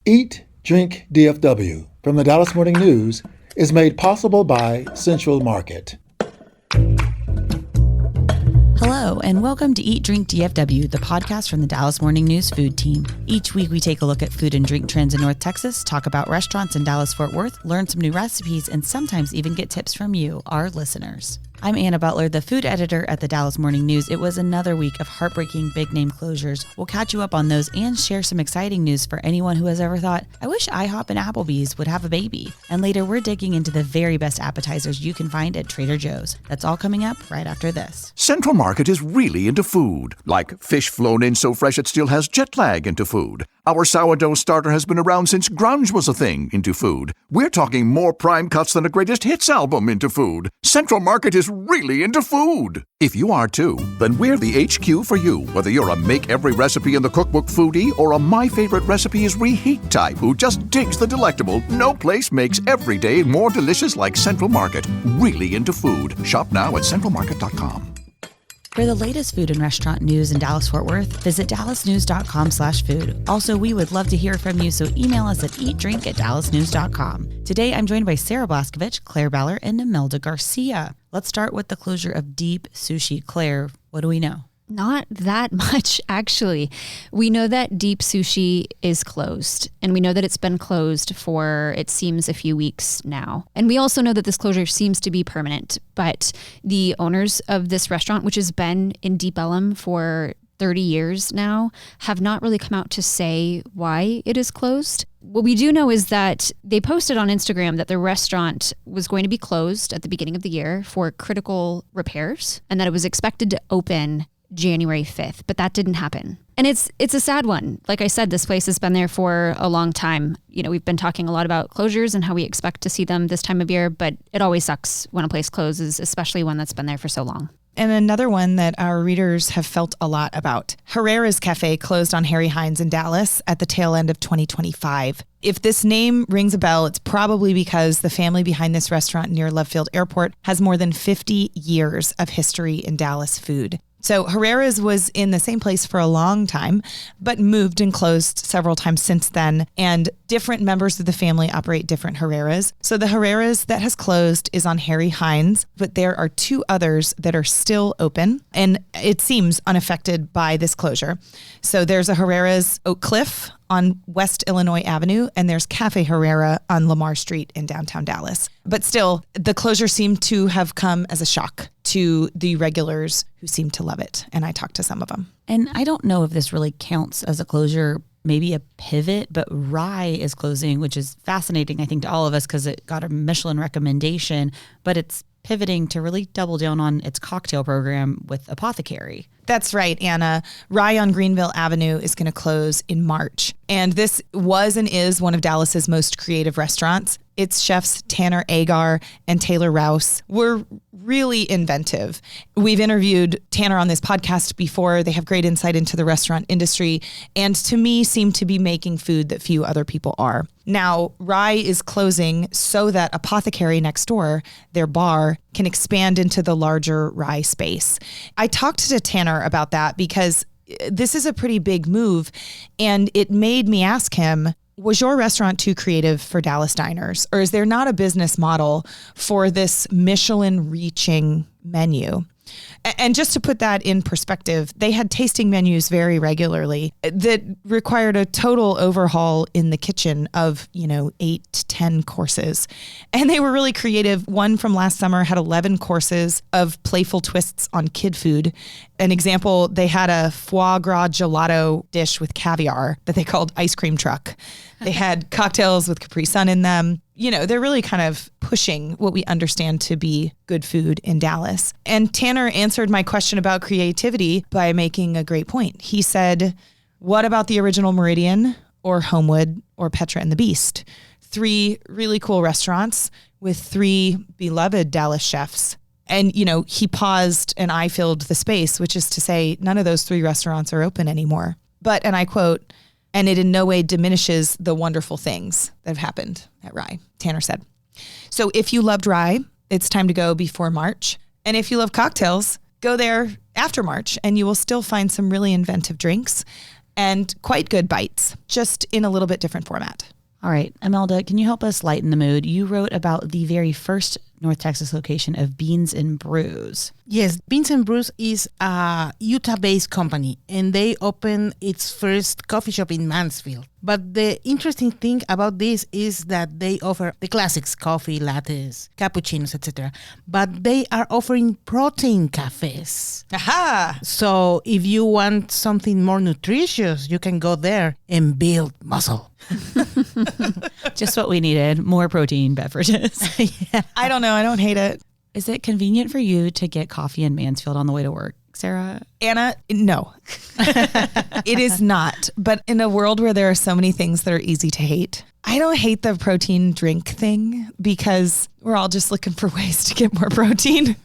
Eat, Drink, DFW from the Dallas Morning News is made possible by Central Market. Hello, and welcome to Eat, Drink, DFW, the podcast from the Dallas Morning News food team. Each week we take a look at food and drink trends in North Texas, talk about restaurants in Dallas-Fort Worth, learn some new recipes, and sometimes even get tips from you, our listeners. I'm Anna Butler, the food editor at the Dallas Morning News. It was another week of heartbreaking big-name closures. We'll catch you up on those and share some exciting news for anyone who has ever thought, I wish IHOP and Applebee's would have a baby. And later, we're digging into the very best appetizers you can find at Trader Joe's. That's all coming up right after this. Central Market is really into food, like fish flown in so fresh it still has jet lag into food. Our sourdough starter has been around since grunge was a thing into food. We're talking more prime cuts than a greatest hits album into food. Central Market is really into food. If you are too, then we're the HQ for you. Whether you're a make every recipe in the cookbook foodie or a my favorite recipe is reheat type who just digs the delectable, no place makes every day more delicious like Central Market. Really into food. Shop now at centralmarket.com. For the latest food and restaurant news in Dallas-Fort Worth, visit dallasnews.com/food. Also, we would love to hear from you, so email us at eatdrink@dallasnews.com. Today, I'm joined by Sarah Blaskovich, Claire Baller, and Imelda Garcia. Let's start with the closure of Deep Sushi. Claire, what do we know? Not that much, actually. We know that Deep Sushi is closed, and we know that it's been closed for, it seems, a few weeks now. And we also know that this closure seems to be permanent, but the owners of this restaurant, which has been in Deep Ellum for 30 years now, have not really come out to say why it is closed. What we do know is that they posted on Instagram that the restaurant was going to be closed at the beginning of the year for critical repairs, and that it was expected to open January 5th, but that didn't happen. And it's a sad one. Like I said, this place has been there for a long time. You know, we've been talking a lot about closures and how we expect to see them this time of year, but it always sucks when a place closes, especially one that's been there for so long. And another one that our readers have felt a lot about. Herrera's Cafe closed on Harry Hines in Dallas at the tail end of 2025. If this name rings a bell, it's probably because the family behind this restaurant near Love Field Airport has more than 50 years of history in Dallas food. So Herrera's was in the same place for a long time, but moved and closed several times since then. And different members of the family operate different Herrera's. So the Herrera's that has closed is on Harry Hines, but there are two others that are still open, and it seems unaffected by this closure. So there's a Herrera's Oak Cliff on West Illinois Avenue, and there's Cafe Herrera on Lamar Street in downtown Dallas. But still, the closure seemed to have come as a shock to the regulars who seem to love it. And I talked to some of them. And I don't know if this really counts as a closure, maybe a pivot, but Rye is closing, which is fascinating, I think, to all of us because it got a Michelin recommendation, but it's pivoting to really double down on its cocktail program with Apothecary. That's right, Anna. Rye on Greenville Avenue is going to close in March. And this was and is one of Dallas's most creative restaurants. Its chefs Tanner Agar and Taylor Rouse were really inventive. We've interviewed Tanner on this podcast before. They have great insight into the restaurant industry, and to me seem to be making food that few other people are. Now, Rye is closing so that Apothecary next door, their bar, can expand into the larger Rye space. I talked to Tanner about that because this is a pretty big move, and it made me ask him, was your restaurant too creative for Dallas diners? Or is there not a business model for this Michelin-reaching menu? And just to put that in perspective, they had tasting menus very regularly that required a total overhaul in the kitchen of, 8 to 10 courses. And they were really creative. One from last summer had 11 courses of playful twists on kid food. An example, they had a foie gras gelato dish with caviar that they called Ice Cream Truck. They had cocktails with Capri Sun in them. They're really kind of pushing what we understand to be good food in Dallas. And Tanner answered my question about creativity by making a great point. He said, what about the original Meridian or Homewood or Petra and the Beast? 3 really cool restaurants with 3 beloved Dallas chefs. And, he paused and I filled the space, which is to say none of those 3 restaurants are open anymore. But, and I quote, and it in no way diminishes the wonderful things that have happened at Rye, Tanner said. So if you loved Rye, it's time to go before March. And if you love cocktails, go there after March and you will still find some really inventive drinks. and quite good bites, just in a little bit different format. All right, Imelda, can you help us lighten the mood? You wrote about the very first North Texas location of Beans and Brews. Yes, Beans and Brews is a Utah-based company, and they opened its first coffee shop in Mansfield. But the interesting thing about this is that they offer the classics, coffee, lattes, cappuccinos, etc. But they are offering protein cafes. Aha! So if you want something more nutritious, you can go there and build muscle. Just what we needed, more protein beverages. Yeah. I don't know. I don't hate it. Is it convenient for you to get coffee in Mansfield on the way to work, Sarah? Anna, no. It is not. But in a world where there are so many things that are easy to hate, I don't hate the protein drink thing because we're all just looking for ways to get more protein.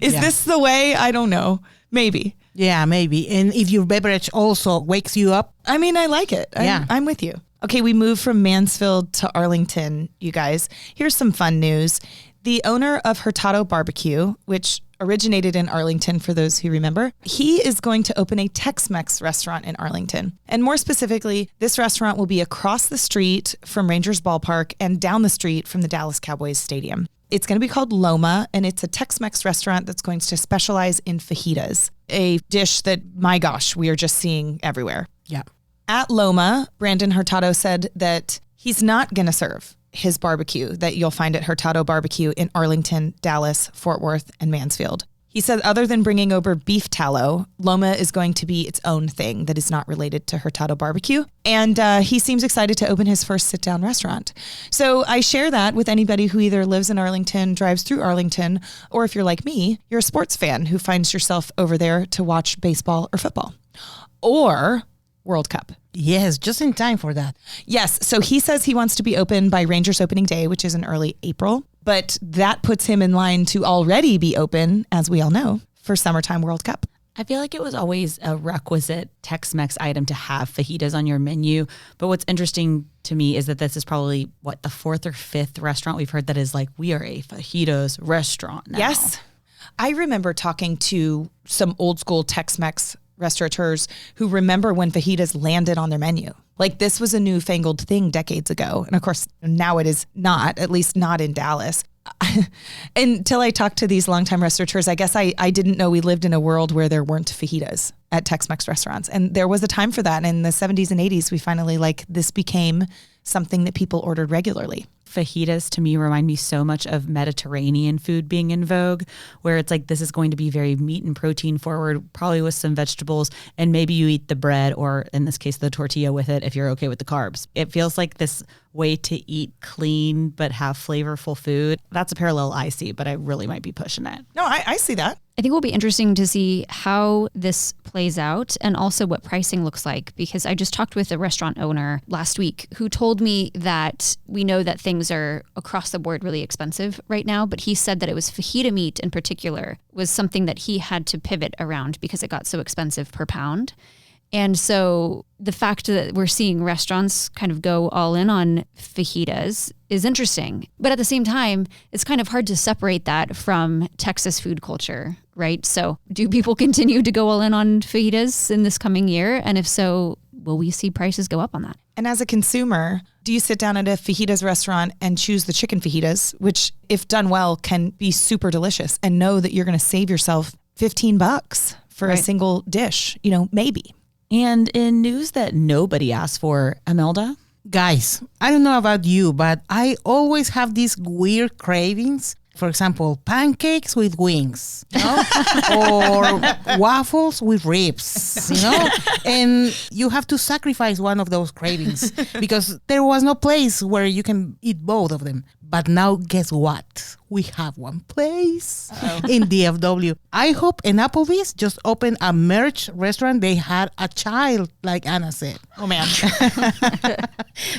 Is this the way? I don't know. Maybe. Yeah, maybe. And if your beverage also wakes you up. I mean, I like it. I'm with you. Okay, we moved from Mansfield to Arlington, you guys. Here's some fun news. The owner of Hurtado Barbecue, which originated in Arlington, for those who remember, he is going to open a Tex-Mex restaurant in Arlington. And more specifically, this restaurant will be across the street from Rangers Ballpark and down the street from the Dallas Cowboys Stadium. It's going to be called Loma, and it's a Tex-Mex restaurant that's going to specialize in fajitas, a dish that, my gosh, we are just seeing everywhere. Yeah. At Loma, Brandon Hurtado said that he's not going to serve his barbecue that you'll find at Hurtado Barbecue in Arlington, Dallas, Fort Worth, and Mansfield. He said other than bringing over beef tallow, Loma is going to be its own thing that is not related to Hurtado Barbecue. And he seems excited to open his first sit-down restaurant. So I share that with anybody who either lives in Arlington, drives through Arlington, or if you're like me, you're a sports fan who finds yourself over there to watch baseball or football. Or World Cup. Yes, just in time for that. Yes. So he says he wants to be open by Rangers opening day, which is in early April. But that puts him in line to already be open, as we all know, for summertime World Cup. I feel like it was always a requisite Tex-Mex item to have fajitas on your menu. But what's interesting to me is that this is probably, the fourth or fifth restaurant we've heard that is like, we are a fajitas restaurant now. Yes. I remember talking to some old school Tex-Mex restaurateurs who remember when fajitas landed on their menu. Like this was a newfangled thing decades ago. And of course, now it is not, at least not in Dallas. Until I talked to these longtime restaurateurs, I guess I didn't know we lived in a world where there weren't fajitas at Tex-Mex restaurants. And there was a time for that. And in the 70s and 80s, we finally this became something that people ordered regularly. Fajitas to me remind me so much of Mediterranean food being in vogue, where it's like this is going to be very meat and protein forward, probably with some vegetables, and maybe you eat the bread or in this case the tortilla with it if you're okay with the carbs. It feels like this way to eat clean but have flavorful food. That's a parallel I see, but I really might be pushing it. No, I see that. I think it will be interesting to see how this plays out and also what pricing looks like, because I just talked with a restaurant owner last week who told me that we know that things are across the board really expensive right now, but he said that it was fajita meat in particular was something that he had to pivot around because it got so expensive per pound. And so the fact that we're seeing restaurants kind of go all in on fajitas is interesting. But at the same time, it's kind of hard to separate that from Texas food culture, right? So do people continue to go all in on fajitas in this coming year? And if so, will we see prices go up on that? And as a consumer, do you sit down at a fajitas restaurant and choose the chicken fajitas, which if done well can be super delicious, and know that you're going to save yourself $15 for a single dish, maybe. And in news that nobody asked for, Imelda? Guys, I don't know about you, but I always have these weird cravings. For example, pancakes with wings, or waffles with ribs, and you have to sacrifice one of those cravings because there was no place where you can eat both of them. But now guess what? We have one place in DFW. I hope an Applebee's just opened a merch restaurant. They had a child, like Anna said. Oh, man.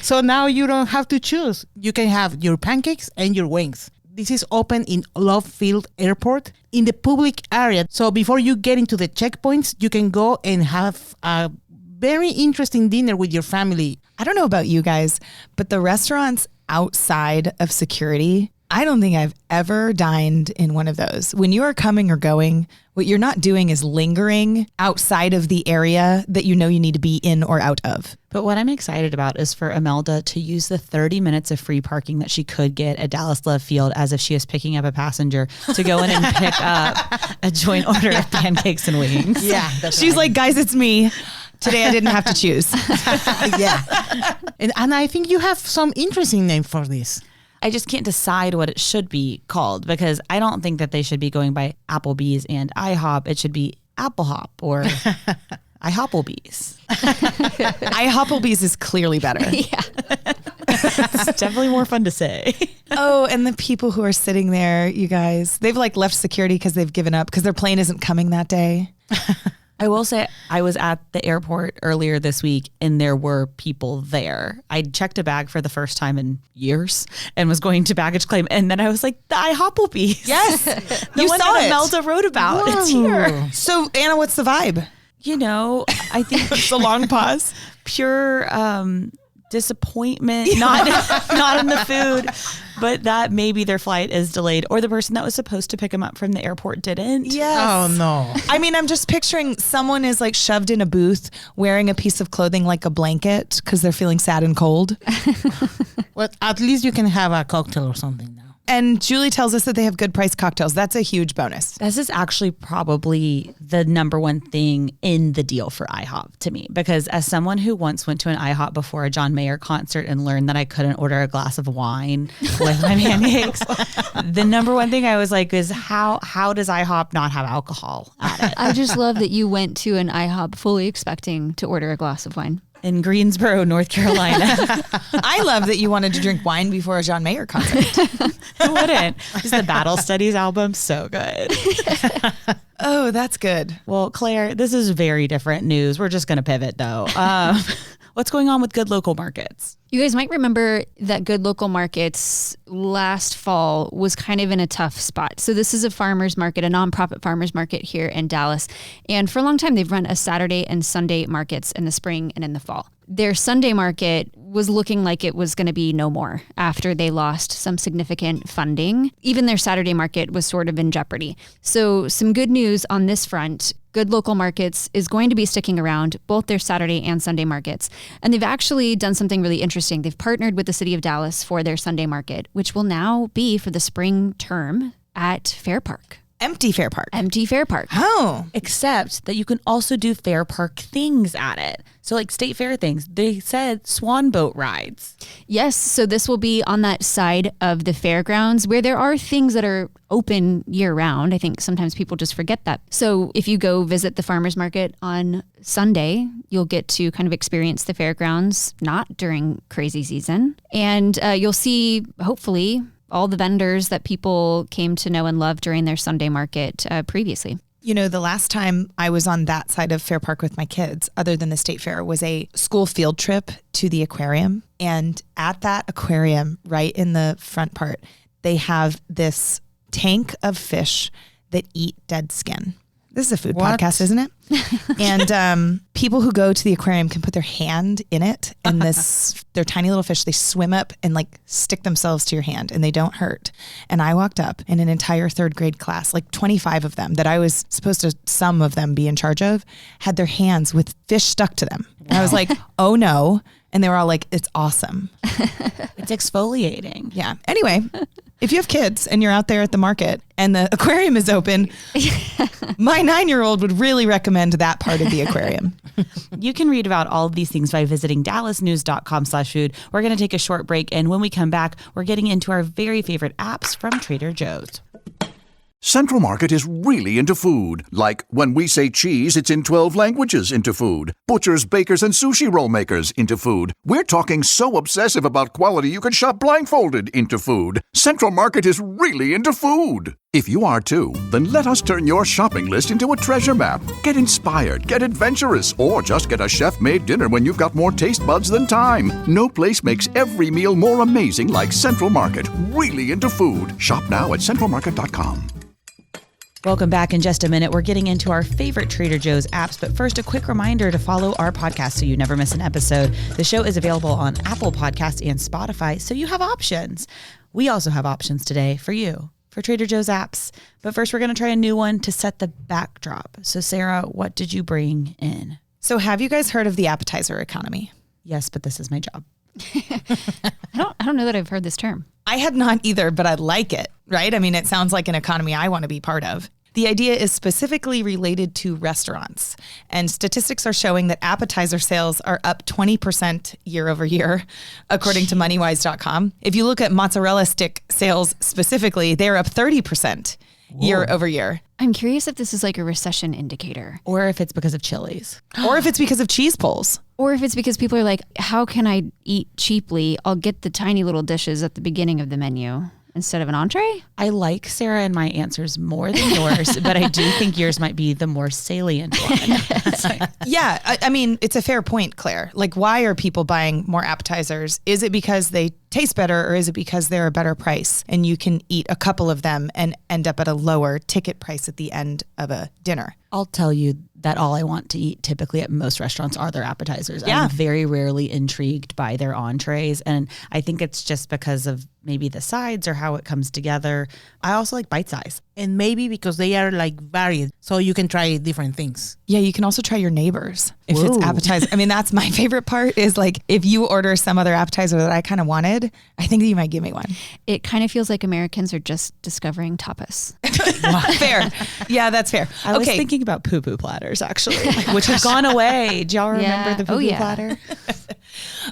So now you don't have to choose. You can have your pancakes and your wings. This is open in Love Field Airport in the public area. So before you get into the checkpoints, you can go and have a very interesting dinner with your family. I don't know about you guys, but the restaurants outside of security, I don't think I've ever dined in one of those. When you are coming or going, what you're not doing is lingering outside of the area that you know you need to be in or out of. But what I'm excited about is for Imelda to use the 30 minutes of free parking that she could get at Dallas Love Field as if she is picking up a passenger to go in and pick up a joint order of pancakes and wings. Yeah. She's like, guys, it's me. Today I didn't have to choose. Yeah. And I think you have some interesting name for this. I just can't decide what it should be called because I don't think that they should be going by Applebee's and IHOP. It should be Applehop or IHOPPlebee's. IHOPPlebee's is clearly better. Yeah. It's definitely more fun to say. Oh, and the people who are sitting there, you guys, they've like left security because they've given up because their plane isn't coming that day. I will say I was at the airport earlier this week and there were people there. I checked a bag for the first time in years and was going to baggage claim. And then I was like, the IHOPPlebee's. Yes. The You one saw that it. Imelda wrote about. It's here. So, Anna, what's the vibe? You know, I think It's a long pause. pure disappointment, not in the food, but that maybe their flight is delayed or the person that was supposed to pick them up from the airport didn't. Yes. Oh, no. I mean, I'm just picturing someone is like shoved in a booth wearing a piece of clothing like a blanket because they're feeling sad and cold. Well, at least you can have a cocktail or something now. And Julie tells us that they have good priced cocktails. That's a huge bonus. This is actually probably the number one thing in the deal for IHOP to me, because as someone who once went to an IHOP before a John Mayer concert and learned that I couldn't order a glass of wine with my pancakes, the number one thing I was like is how does IHOP not have alcohol at it? I just love that you went to an IHOP fully expecting to order a glass of wine. In Greensboro, North Carolina. I love that you wanted to drink wine before a John Mayer concert. Who wouldn't? Just the Battle Studies album, so good. Oh, that's good. Well, Claire, this is very different news. We're just going to pivot though. What's going on with Good Local Markets? You guys might remember that Good Local Markets last fall was kind of in a tough spot. So this is a farmer's market, a nonprofit farmer's market here in Dallas. And for a long time, they've run a Saturday and Sunday markets in the spring and in the fall. Their Sunday market was looking like it was going to be no more after they lost some significant funding. Even their Saturday market was sort of in jeopardy. So some good news on this front. Good Local Markets is going to be sticking around, both their Saturday and Sunday markets. And they've actually done something really interesting. They've partnered with the city of Dallas for their Sunday market, which will now be for the spring term at Fair Park. Empty Fair Park. Empty Fair Park. Oh. Except that you can also do Fair Park things at it. So like state fair things. They said swan boat rides. Yes, so this will be on that side of the fairgrounds where there are things that are open year round. I think sometimes people just forget that. So if you go visit the farmer's market on Sunday, you'll get to kind of experience the fairgrounds, not during crazy season. And you'll see, hopefully, all the vendors that people came to know and love during their Sunday market previously. You know, the last time I was on that side of Fair Park with my kids, other than the state fair, was a school field trip to the aquarium. And at that aquarium, right in the front part, they have this tank of fish that eat dead skin. This is a food podcast, isn't it? And people who go to the aquarium can put their hand in it, and they're tiny little fish. They swim up and like stick themselves to your hand, and they don't hurt. And I walked up, and an entire third grade class, like 25 of them that I was supposed to, some of them, be in charge of, had their hands with fish stuck to them. And I was like, oh no. And they were all like, it's awesome. It's exfoliating. Yeah. Anyway, if you have kids and you're out there at the market and the aquarium is open, my 9-year-old would really recommend that part of the aquarium. You can read about all of these things by visiting dallasnews.com/food. We're going to take a short break. And when we come back, we're getting into our very favorite apps from Trader Joe's. Central Market is really into food. Like when we say cheese, it's in 12 languages into food. Butchers, bakers, and sushi roll makers into food. We're talking so obsessive about quality you can shop blindfolded into food. Central Market is really into food. If you are too, then let us turn your shopping list into a treasure map. Get inspired, get adventurous, or just get a chef-made dinner when you've got more taste buds than time. No place makes every meal more amazing like Central Market. Really into food. Shop now at centralmarket.com. Welcome back. In just a minute, we're getting into our favorite Trader Joe's apps. But first, a quick reminder to follow our podcast so you never miss an episode. The show is available on Apple Podcasts and Spotify, so you have options. We also have options today for you, for Trader Joe's apps. But first, we're going to try a new one to set the backdrop. So Sarah, what did you bring in? So have you guys heard of the appetizer economy? Yes, but this is my job. I don't know that I've heard this term. I had not either, but I like it, right? I mean, it sounds like an economy I want to be part of. The idea is specifically related to restaurants, and statistics are showing that appetizer sales are up 20% year over year, according to moneywise.com. If you look at mozzarella stick sales specifically, they're up 30% year over year. I'm curious if this is like a recession indicator. Or if it's because of Chili's. Or if it's because of cheese pulls. Or if it's because people are like, how can I eat cheaply? I'll get the tiny little dishes at the beginning of the menu instead of an entree. I like Sarah and my answers more than yours, but I do think yours might be the more salient one. Yeah, I mean, it's a fair point, Claire. Like, why are people buying more appetizers? Is it because they taste better, or is it because they're a better price and you can eat a couple of them and end up at a lower ticket price at the end of a dinner? I'll tell you that all I want to eat typically at most restaurants are their appetizers. Yeah. I'm very rarely intrigued by their entrees. And I think it's just because of maybe the sides or how it comes together. I also like bite size. And maybe because they are like varied, so you can try different things. Yeah, you can also try your neighbors if Whoa. it's appetizer. I mean, that's my favorite part is like, if you order some other appetizer that I kind of wanted, I think that you might give me one. It kind of feels like Americans are just discovering tapas. Fair. Yeah, that's fair. I was thinking about poo-poo platters, actually, which have gone away. Do y'all remember the poo-poo platter?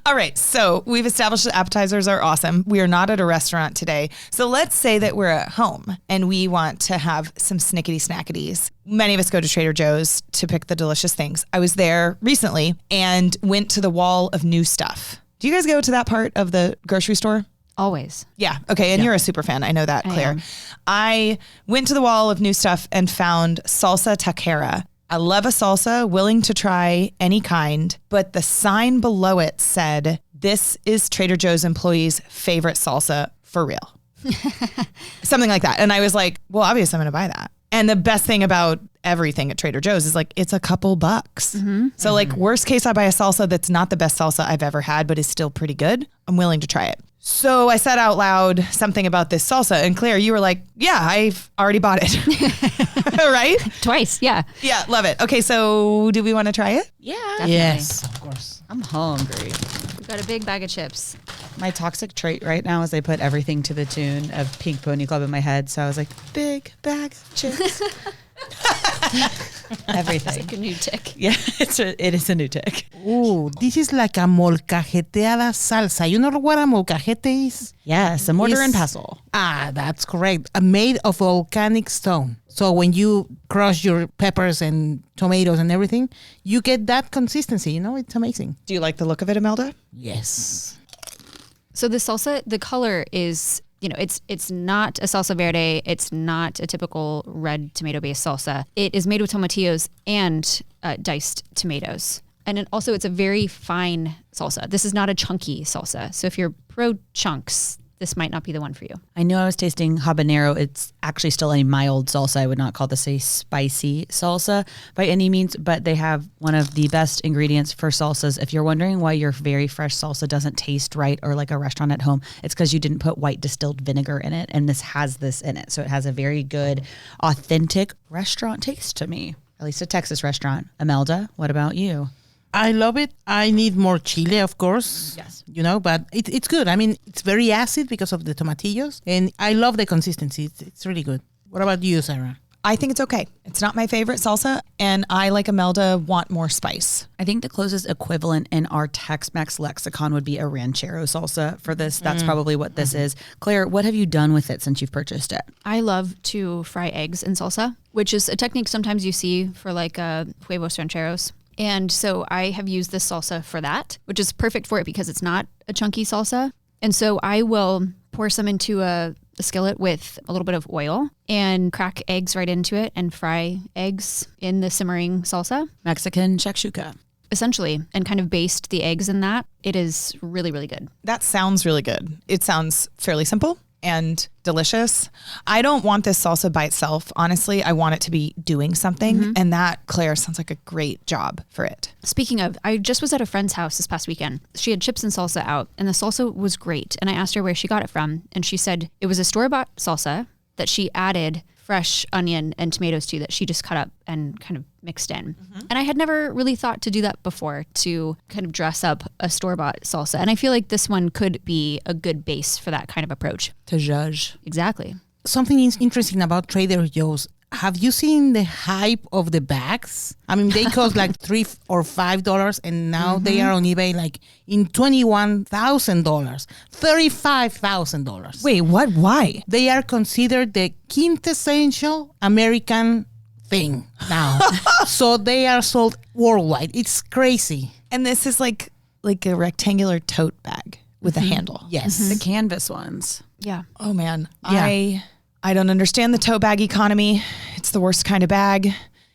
All right. So we've established that appetizers are awesome. We are not at a restaurant today. So let's say that we're at home and we want to have some snickety snackities. Many of us go to Trader Joe's to pick the delicious things. I was there recently and went to the wall of new stuff. Do you guys go to that part of the grocery store? Always. Yeah. Okay. And you're a super fan. I know that, Claire. I went to the wall of new stuff and found salsa taquera. I love a salsa, willing to try any kind, but the sign below it said, "This is Trader Joe's employees' favorite salsa for real." Something like that. And I was like, well, obviously I'm going to buy that. And the best thing about everything at Trader Joe's is like, it's a couple bucks. So like worst case, I buy a salsa that's not the best salsa I've ever had, but is still pretty good. I'm willing to try it. So I said out loud something about this salsa, and Claire, you were like, yeah, I've already bought it. Right? Twice. Yeah. Yeah. Love it. Okay. So do we want to try it? Yeah. Definitely. Yes, of course. I'm hungry. We've got a big bag of chips. My toxic trait right now is I put everything to the tune of Pink Pony Club in my head. So I was like, big bag of chips. Everything. It's like a new tick. Yeah, it is a new tick. Ooh, this is like a molcajeteada salsa. You know what a molcajete is? Yes, a mortar It's- and pestle. Ah, that's correct. Made of volcanic stone. So when you crush your peppers and tomatoes and everything, you get that consistency. You know, it's amazing. Do you like the look of it, Imelda? Yes. So the salsa, the color is, it's not a salsa verde. It's not a typical red tomato-based salsa. It is made with tomatillos and diced tomatoes. And then also it's a very fine salsa. This is not a chunky salsa. So if you're pro chunks, this might not be the one for you. I knew I was tasting habanero. It's actually still a mild salsa. I would not call this a spicy salsa by any means, but they have one of the best ingredients for salsas. If you're wondering why your very fresh salsa doesn't taste right or like a restaurant at home, it's because you didn't put white distilled vinegar in it, and this has this in it. So it has a very good, authentic restaurant taste to me, at least a Texas restaurant. Imelda, what about you? I love it. I need more chile, of course. Yes. But it's good. I mean, it's very acid because of the tomatillos. And I love the consistency. It's really good. What about you, Sarah? I think it's okay. It's not my favorite salsa, and I, like Imelda, want more spice. I think the closest equivalent in our Tex-Mex lexicon would be a ranchero salsa for this. That's probably what this is. Claire, what have you done with it since you've purchased it? I love to fry eggs in salsa, which is a technique sometimes you see for like huevos rancheros. And so I have used this salsa for that, which is perfect for it because it's not a chunky salsa. And so I will pour some into a skillet with a little bit of oil and crack eggs right into it and fry eggs in the simmering salsa, Mexican shakshuka. essentially, and kind of baste the eggs in that. It is really, really good. That sounds really good. It sounds fairly simple. and delicious. I don't want this salsa by itself. Honestly, I want it to be doing something. And that, Claire, sounds like a great job for it. Speaking of, I just was at a friend's house this past weekend. She had chips and salsa out, and the salsa was great. And I asked her where she got it from, and she said it was a store-bought salsa that she added fresh onion and tomatoes to, that she just cut up and kind of mixed in. And I had never really thought to do that before, to kind of dress up a store-bought salsa. And I feel like this one could be a good base for that kind of approach. To judge. Exactly. Something is interesting about Trader Joe's. Have you seen the hype of the bags? I mean, they cost like $3 or $5, and now they are on eBay like in $21,000, $35,000. Wait, what? Why? They are considered the quintessential American thing now. So they are sold worldwide. It's crazy. And this is like a rectangular tote bag with a handle. Yes. The canvas ones. Yeah. Oh man, Yeah. I don't understand the tote bag economy. It's the worst kind of bag.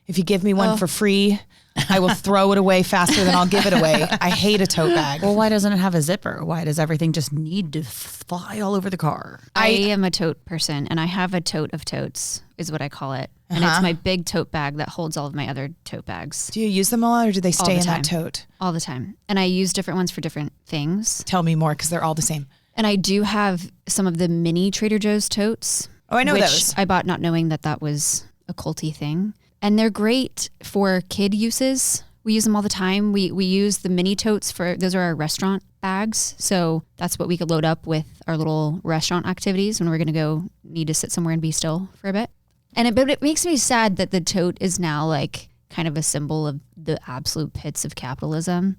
If you give me one for free, I will throw it away faster than I'll give it away. I hate a tote bag. Well, why doesn't it have a zipper? Why does everything just need to fly all over the car? I am a tote person, and I have a tote of totes, is what I call it. And it's my big tote bag that holds all of my other tote bags Do you use them a lot, or do they stay the in that time. tote? all the time. And I use different ones for different things. Tell me more, because they're all the same. And I do have some of the mini Trader Joe's totes. Oh, I know which those. I bought not knowing that was a culty thing. And they're great for kid uses. We use them all the time. We use the mini totes those are our restaurant bags. So that's what we could load up with our little restaurant activities when we're going to need to sit somewhere and be still for a bit. But it makes me sad that the tote is now like kind of a symbol of the absolute pits of capitalism,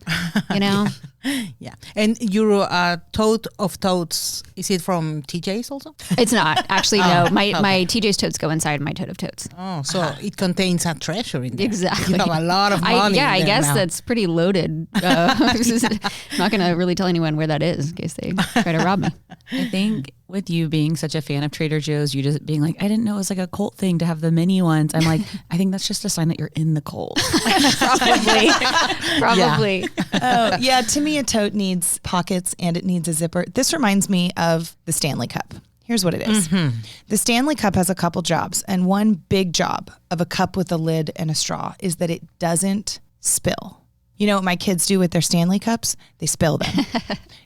you know? Yeah. And your tote of totes, is it from TJ's also? It's not. Actually, no. My TJ's totes go inside my tote of totes. Oh, so it contains a treasure in there. Exactly. You have a lot of money. I in there guess now. that's pretty loaded. Not going to really tell anyone where that is in case they try to rob me. I think with you being such a fan of Trader Joe's, you just being like, I didn't know it was like a cult thing to have the mini ones. I'm like, I think that's just a sign that you're in the cult. Probably. Oh, yeah. To me, a tote needs pockets and it needs a zipper. This reminds me of the Stanley Cup. Here's what it is. The Stanley Cup has a couple jobs, and one big job of a cup with a lid and a straw is that it doesn't spill. You know what my kids do with their Stanley Cups? They spill them.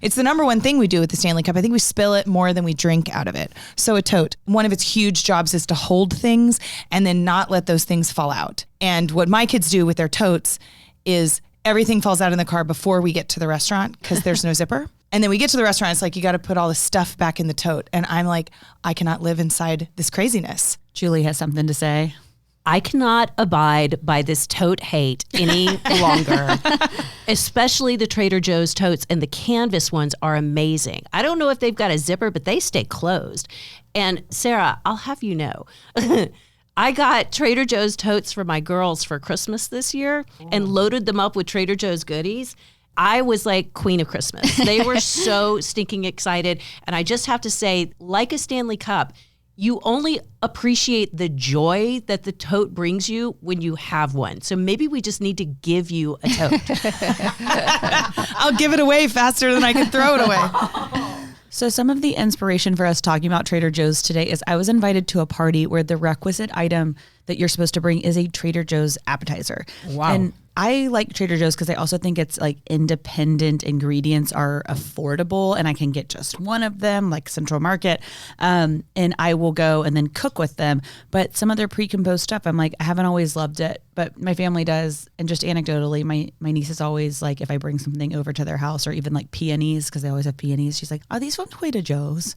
It's the number one thing we do with the Stanley Cup. I think we spill it more than we drink out of it. So a tote, one of its huge jobs is to hold things and then not let those things fall out. And what my kids do with their totes is everything falls out in the car before we get to the restaurant because there's no zipper. And then we get to the restaurant, it's like, you got to put all the stuff back in the tote. And I'm like, I cannot live inside this craziness. Julie has something to say. I cannot abide by this tote hate any longer, especially the Trader Joe's totes, and the canvas ones are amazing. I don't know if they've got a zipper, but they stay closed. And Sarah, I'll have you know, I got Trader Joe's totes for my girls for Christmas this year and loaded them up with Trader Joe's goodies. I was like Queen of Christmas. They were so stinking excited. And I just have to say, like a Stanley Cup, you only appreciate the joy that the tote brings you when you have one. So maybe we just need to give you a tote. I'll give it away faster than I can throw it away. So some of the inspiration for us talking about Trader Joe's today is I was invited to a party where the requisite item that you're supposed to bring is a Trader Joe's appetizer. Wow. And I like Trader Joe's because I also think it's like independent ingredients are affordable and I can get just one of them, like Central Market, and I will go and then cook with them. But some of their pre-composed stuff, I'm like, I haven't always loved it, but my family does. And just anecdotally, my niece is always like, if I bring something over to their house or even like peonies, because they always have peonies, she's like, are these from Trader Joe's?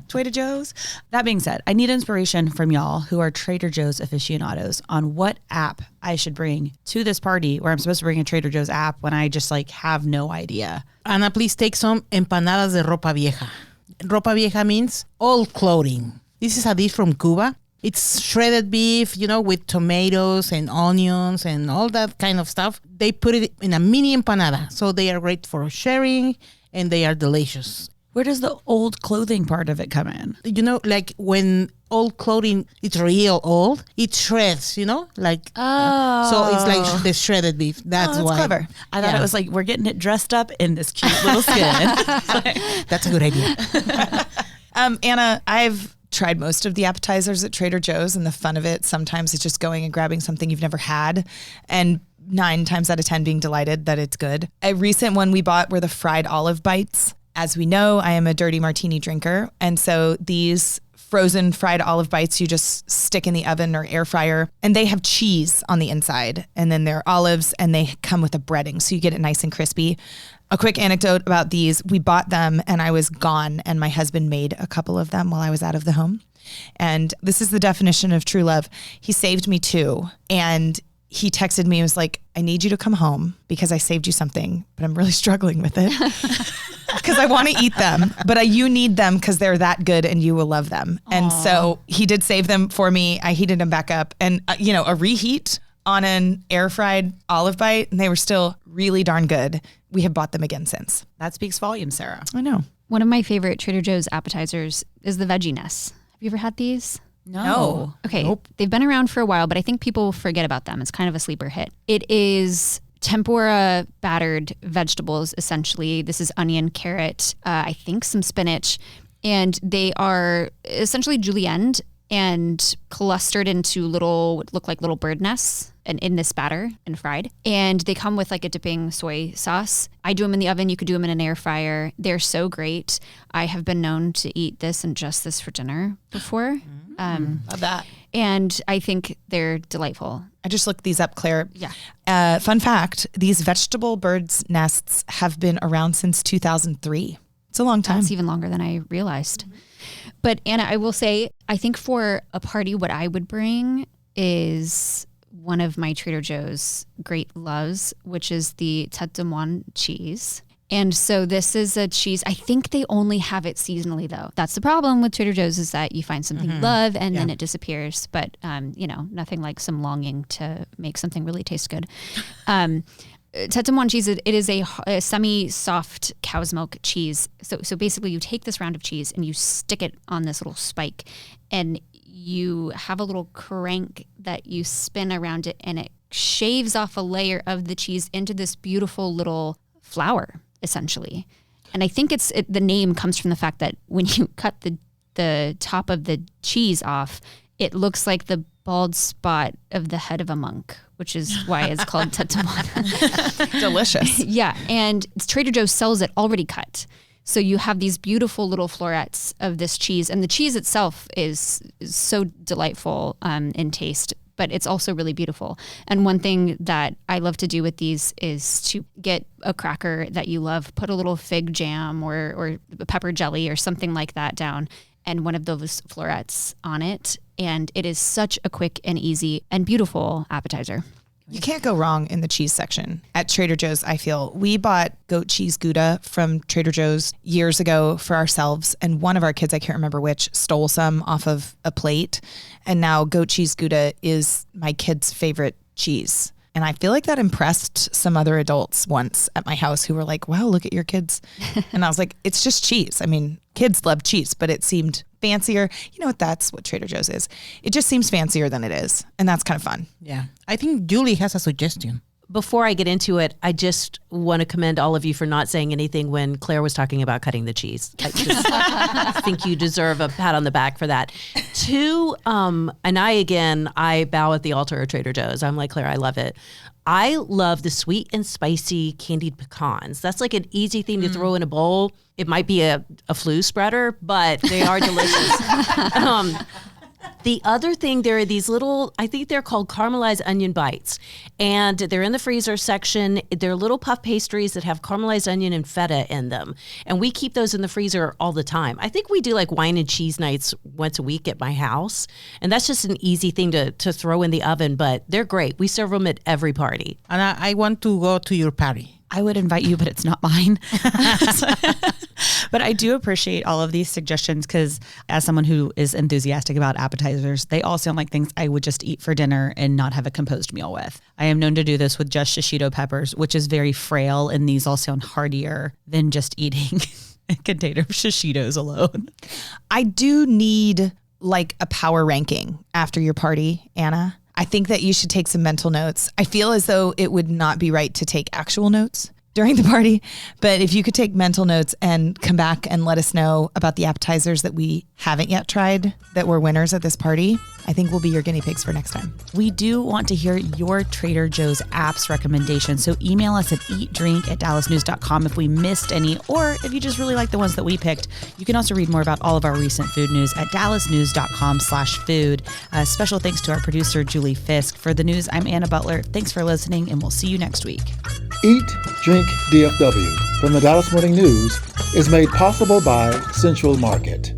Trader Joe's? That being said, I need inspiration from y'all who are Trader Joe's aficionados on what app I should bring to this party where I'm supposed to bring a Trader Joe's app when I just like have no idea. Ana, please take some empanadas de ropa vieja. Ropa vieja means old clothing. This is a dish from Cuba. It's shredded beef, with tomatoes and onions and all that kind of stuff. They put it in a mini empanada. So they are great for sharing and they are delicious. Where does the old clothing part of it come in? Like when old clothing, it's real old, it shreds, so it's like the shredded beef. That's why. Clever. I thought it was like, we're getting it dressed up in this cute little skin. That's a good idea. Anna, I've tried most of the appetizers at Trader Joe's, and the fun of it sometimes is just going and grabbing something you've never had and 9 times out of 10 being delighted that it's good. A recent one we bought were the fried olive bites. As we know, I am a dirty martini drinker. And so these frozen fried olive bites you just stick in the oven or air fryer, and they have cheese on the inside, and then they're olives, and they come with a breading, so you get it nice and crispy. A quick anecdote about these: we bought them and I was gone, and my husband made a couple of them while I was out of the home. And this is the definition of true love. He saved me 2, and he texted me and was like, I need you to come home because I saved you something, but I'm really struggling with it because I want to eat them, but you need them because they're that good and you will love them. Aww. And so he did save them for me. I heated them back up, and a reheat on an air fried olive bite, and they were still really darn good. We have bought them again since. That speaks volumes, Sarah. I know. One of my favorite Trader Joe's appetizers is the veggie-ness. Have you ever had these? No. Okay. Nope. They've been around for a while, but I think people forget about them. It's kind of a sleeper hit. It is tempura battered vegetables, essentially. This is onion, carrot, I think some spinach, and they are essentially julienne and clustered into what look like little bird nests and in this batter and fried. And they come with like a dipping soy sauce. I do them in the oven. You could do them in an air fryer. They're so great. I have been known to eat this and just this for dinner before. Love that. And I think they're delightful. I just looked these up, Claire. Yeah. Fun fact, these vegetable birds' nests have been around since 2003. It's a long time. That's even longer than I realized. But Anna, I will say, I think for a party, what I would bring is one of my Trader Joe's great loves, which is the tête de moine cheese. And so this is a cheese. I think they only have it seasonally, though. That's the problem with Trader Joe's, is that you find something you love and then it disappears. But, nothing like some longing to make something really taste good. Tête de moine cheese, it is a semi-soft cow's milk cheese. So basically you take this round of cheese and you stick it on this little spike, and you have a little crank that you spin around it, and it shaves off a layer of the cheese into this beautiful little flour, essentially. And I think the name comes from the fact that when you cut the top of the cheese off, it looks like the bald spot of the head of a monk, which is why it's called tête de moine. Delicious. Yeah, and Trader Joe's sells it already cut. So you have these beautiful little florets of this cheese, and the cheese itself is so delightful in taste, but it's also really beautiful. And one thing that I love to do with these is to get a cracker that you love, put a little fig jam or pepper jelly or something like that down, and one of those florets on it. And it is such a quick and easy and beautiful appetizer. You can't go wrong in the cheese section at Trader Joe's, I feel. We bought goat cheese Gouda from Trader Joe's years ago for ourselves, and one of our kids, I can't remember which, stole some off of a plate. And now goat cheese Gouda is my kid's favorite cheese. And I feel like that impressed some other adults once at my house who were like, wow, look at your kids. And I was like, it's just cheese. I mean, kids love cheese, but it seemed fancier. You know what? That's what Trader Joe's is. It just seems fancier than it is. And that's kind of fun. Yeah. I think Julie has a suggestion. Before I get into it, I just want to commend all of you for not saying anything when Claire was talking about cutting the cheese. I think you deserve a pat on the back for that. 2, and I bow at the altar of Trader Joe's. I'm like, Claire, I love it. I love the sweet and spicy candied pecans. That's like an easy thing to throw in a bowl. It might be a flu spreader, but they are delicious. The other thing, there are these little, I think they're called caramelized onion bites, and they're in the freezer section. They're little puff pastries that have caramelized onion and feta in them, and we keep those in the freezer all the time. I think we do like wine and cheese nights once a week at my house, and that's just an easy thing to throw in the oven, but they're great. We serve them at every party. And I want to go to your party. I would invite you, but it's not mine. But I do appreciate all of these suggestions because as someone who is enthusiastic about appetizers, they all sound like things I would just eat for dinner and not have a composed meal with. I am known to do this with just shishito peppers, which is very frail, and these all sound heartier than just eating a container of shishitos alone. I do need like a power ranking after your party, Anna. I think that you should take some mental notes. I feel as though it would not be right to take actual notes during the party. But if you could take mental notes and come back and let us know about the appetizers that we haven't yet tried that were winners at this party, I think we'll be your guinea pigs for next time. We do want to hear your Trader Joe's apps recommendations, so email us at eatdrink@dallasnews.com if we missed any, or if you just really like the ones that we picked. You can also read more about all of our recent food news at dallasnews.com/food. Special thanks to our producer, Julie Fisk. For the news, I'm Anna Butler. Thanks for listening, and we'll see you next week. Eat, Drink, DFW from the Dallas Morning News is made possible by Central Market.